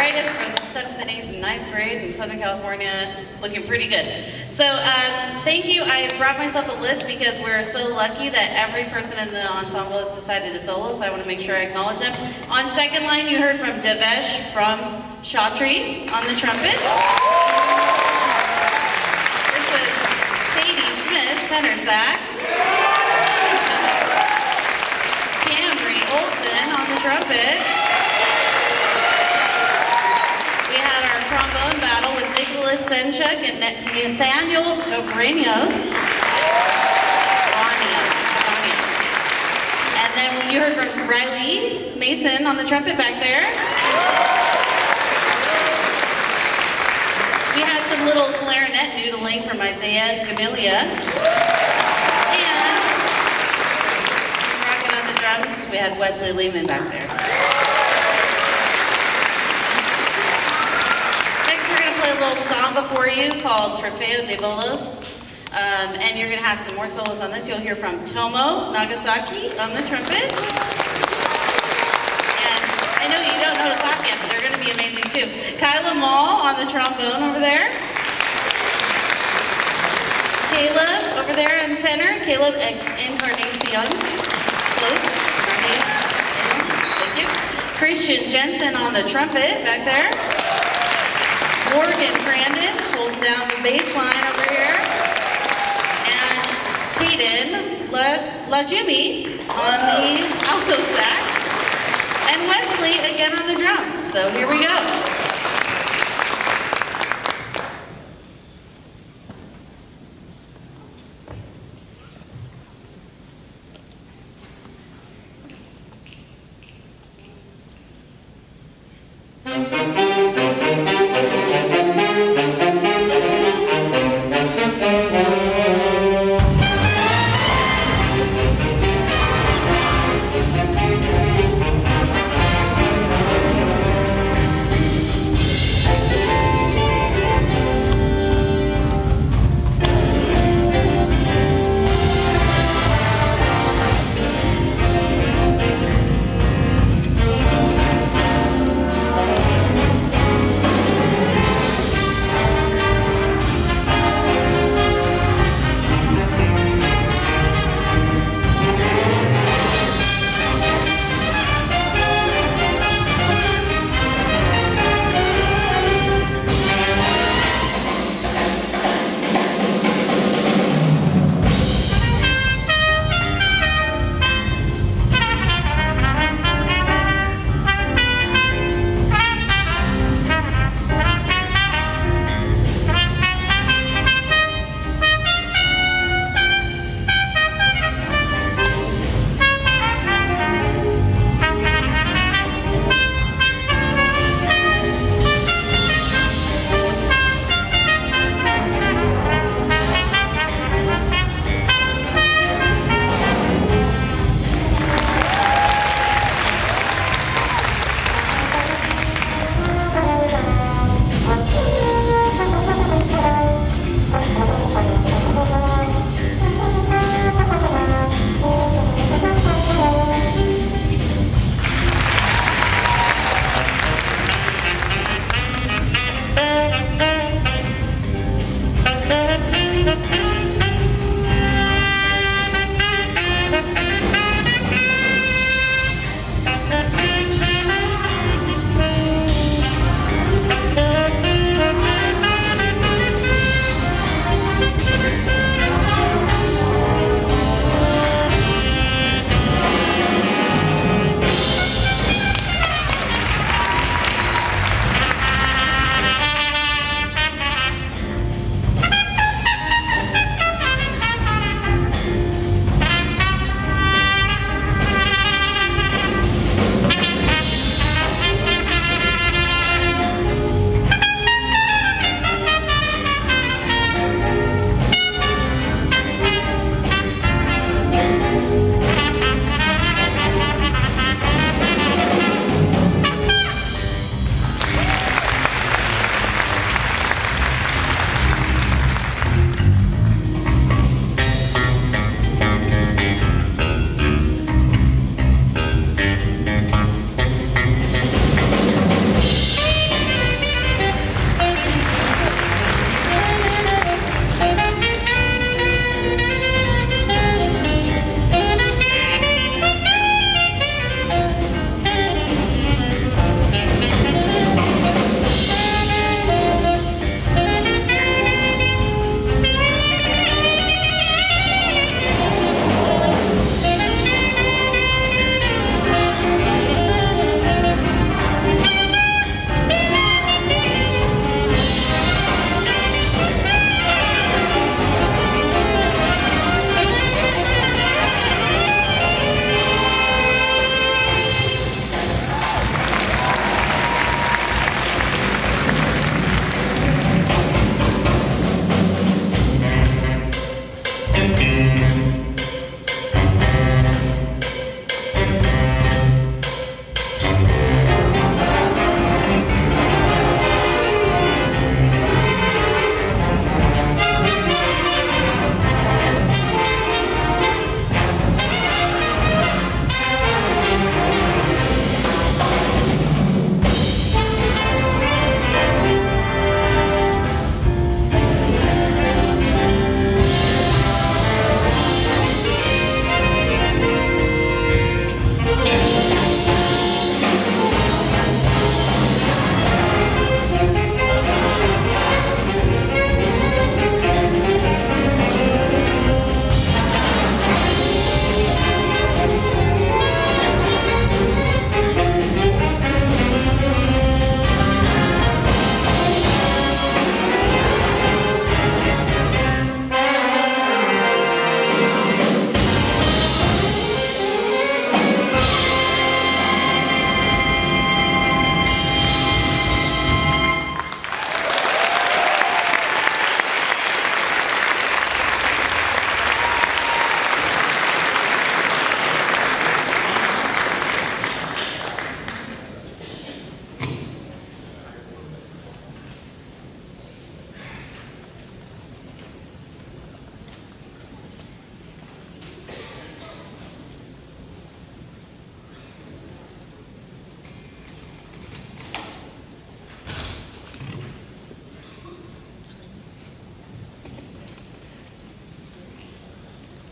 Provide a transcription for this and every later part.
brightest for the 7th and 8th and 9th grade in Southern California, looking pretty good. So thank you. I brought myself a list because we're so lucky that every person in the ensemble has decided to solo, so I want to make sure I acknowledge them. On second line, you heard from Devesh from Shatri on the trumpet. This was Sadie Smith, tenor sax. Camry Olson on the trumpet. Trombone battle with Nicholas Senchuk and Nathaniel Goines. And then you heard from Riley Mason on the trumpet back there. We had some little clarinet noodling from Isaiah Gamilia. And rocking on the drums, we had Wesley Lehman back there. Play a little samba for you called Trofeo de Bolos. And you're going to have some more solos on this. You'll hear from Tomo Nagasaki on the trumpet. And I know you don't know to clap yet, but they're going to be amazing too. Kyla Mall on the trombone over there. Caleb over there on tenor. Caleb Encarnacion. Close. Thank you. Christian Jensen on the trumpet back there. Morgan Crandon holding down the bass line over here. And Hayden LaJimmy on the alto sax. And Wesley again on the drums. So here we go.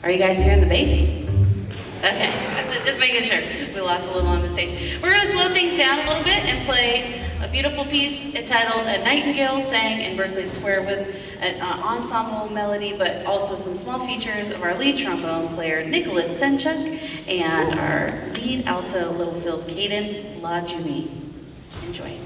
Are you guys hearing the bass? Okay, just making sure. We lost a little on the stage. We're gonna slow things down a little bit and play a beautiful piece entitled "A Nightingale Sang in Berkeley Square" with an ensemble melody, but also some small features of our lead trombone player, Nicholas Senchuk, and our lead alto, Little Phil's 𝗣𝗥𝗢𝗚𝗥𝗔𝗠. Enjoy.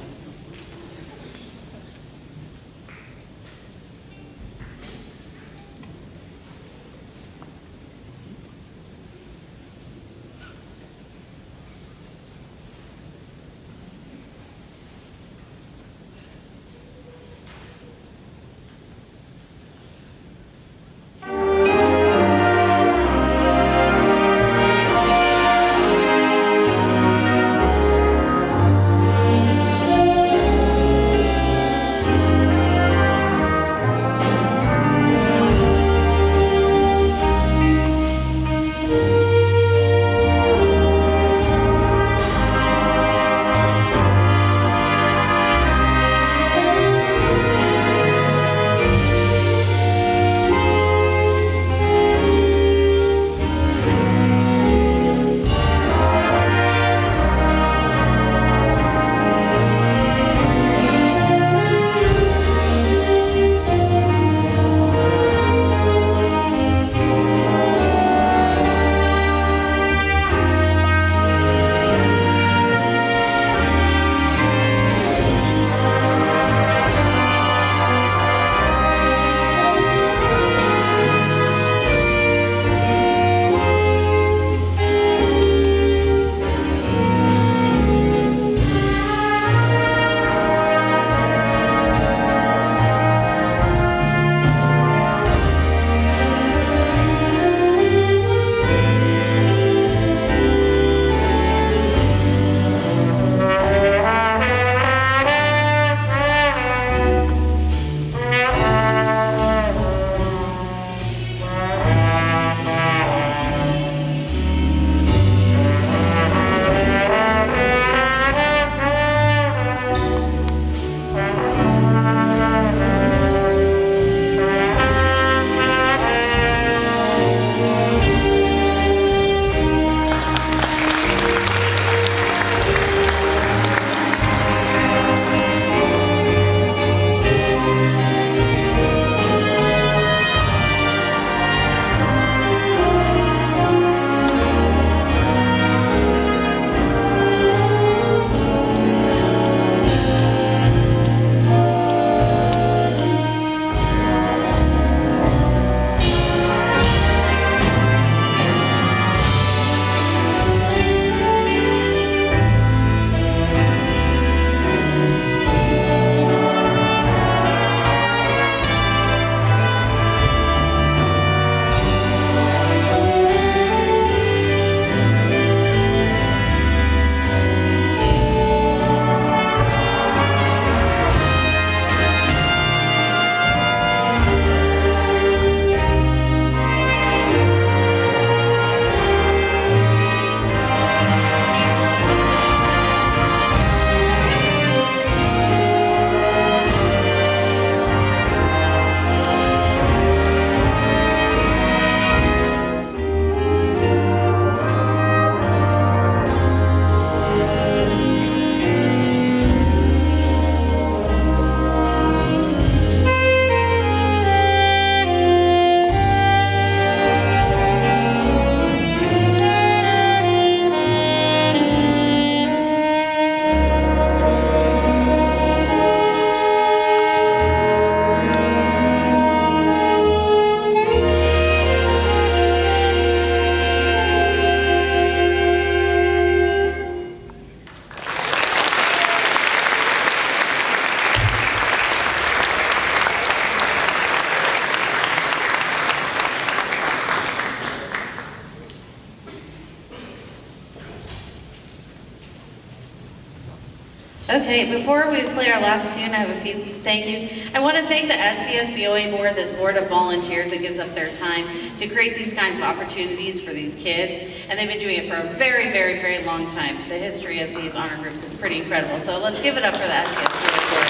Okay, before we play our last tune, I have a few thank yous. I want to thank the SCSBOA board, this board of volunteers that gives up their time to create these kinds of opportunities for these kids. And they've been doing it for a very, very, very long time. The history of these honor groups is pretty incredible. So let's give it up for the SCSBOA board.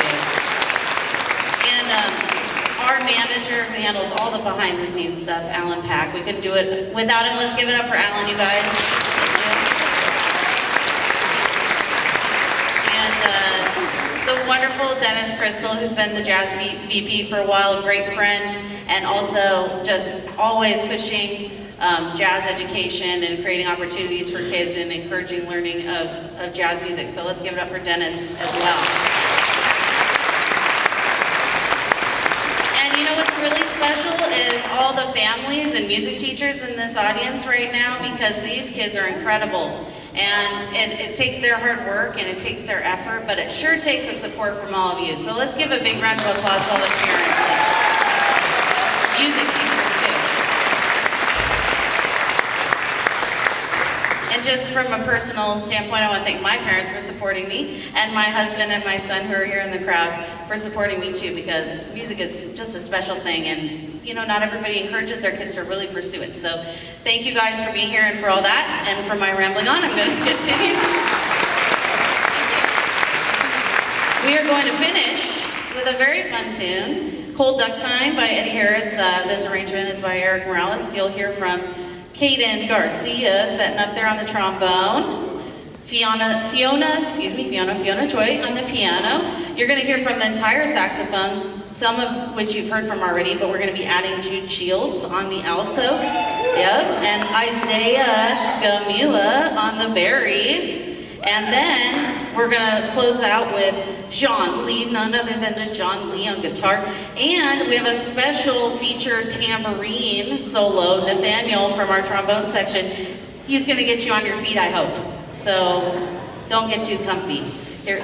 Thank you. And our manager, who handles all the behind the scenes stuff, Alan Pack. We couldn't do it without him. Let's give it up for Alan, you guys. And the wonderful Dennis Crystal, who's been the jazz VP for a while, a great friend, and also just always pushing jazz education and creating opportunities for kids and encouraging learning of jazz music. So let's give it up for Dennis as well. And you know what's really special is all the families and music teachers in this audience right now, because these kids are incredible. And it takes their hard work and it takes their effort, but it sure takes the support from all of you. So let's give a big round of applause to all the parents and music teachers too. And just from a personal standpoint, I want to thank my parents for supporting me, and my husband and my son who are here in the crowd for supporting me too, because music is just a special thing, and you know, not everybody encourages their kids to really pursue it. So thank you guys for being here and for all that, and for my rambling on, I'm going to continue. We are going to finish with a very fun tune, 𝗣𝗥𝗢𝗚𝗥𝗔𝗠 by Eddie Harris. This arrangement is by Erik Morales. You'll hear from 𝗣𝗥𝗢𝗚𝗥𝗔𝗠 Garcia sitting up there on the trombone. Fiona Choi on the piano. You're going to hear from the entire saxophone, some of which you've heard from already, but we're going to be adding Jude Shields on the alto. Yep, and 𝗣𝗥𝗢𝗚𝗥𝗔𝗠 on the bari. And then we're going to close out with John Lee, none other than the John Lee on guitar. And we have a special featured tambourine solo, Nathaniel from our trombone section. He's going to get you on your feet, I hope. So don't get too comfy. Here.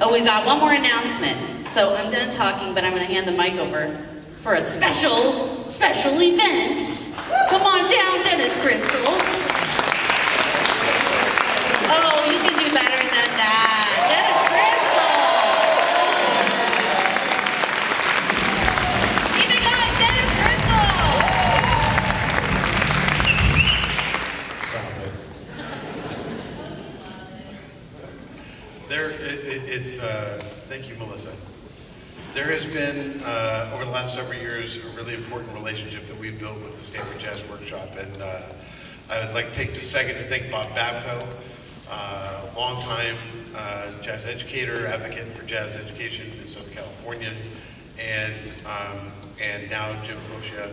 Oh, we've got one more announcement. So I'm done talking, but I'm going to hand the mic over for a special event. Come on down, Dennis Crystal. Oh, you can do better than that. Dennis Crystal. Keep it going, Dennis Crystal. Stop it. Thank you, Melissa. There has been, over the last several years, a really important relationship that we've built with the Stanford Jazz Workshop, and I would like to take just a second to thank 𝗣𝗥𝗢𝗚𝗥𝗔𝗠, longtime jazz educator, advocate for jazz education in Southern California, and now Jim Fosha,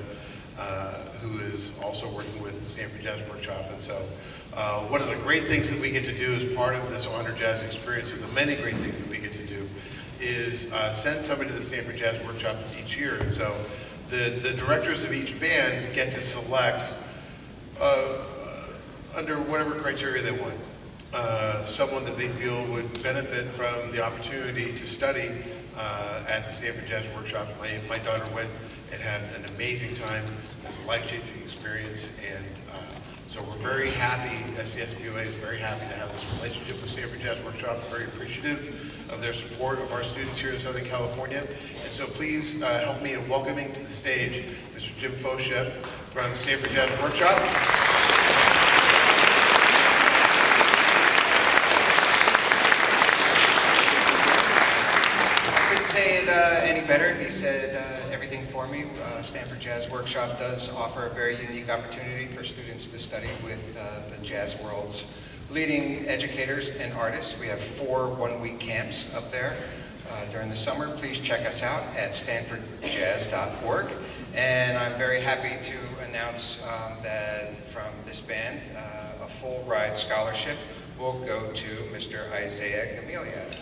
who is also working with the Stanford Jazz Workshop. And so one of the great things that we get to do as part of this Honor Jazz experience, and the many great things that we get to do, is send somebody to the Stanford Jazz Workshop each year. And so the directors of each band get to select, under whatever criteria they want, someone that they feel would benefit from the opportunity to study at the Stanford Jazz Workshop. My daughter went and had an amazing time. It was a life-changing experience, and so we're very happy, SCSBOA is very happy to have this relationship with Stanford Jazz Workshop, very appreciative of their support of our students here in Southern California. And so please help me in welcoming to the stage Mr. Jim Fosha from Stanford Jazz Workshop. Say it any better. He said everything for me. Stanford Jazz Workshop does offer a very unique opportunity for students to study with the jazz world's leading educators and artists. We have 4 one-week camps up there during the summer. Please check us out at stanfordjazz.org. And I'm very happy to announce that from this band, a full ride scholarship will go to Mr. 𝗣𝗥𝗢𝗥𝗔𝗠.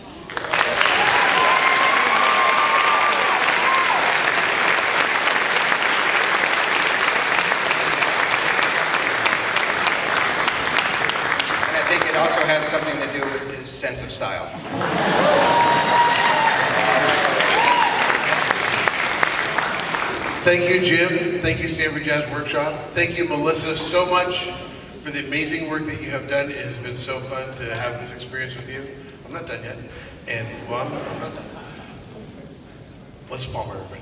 It also has something to do with his sense of style. Thank you, Jim. Thank you, Stanford Jazz Workshop. Thank you, Melissa, so much for the amazing work that you have done. It has been so fun to have this experience with you. I'm not done yet. And, well, I'm not done. Let's palm everybody.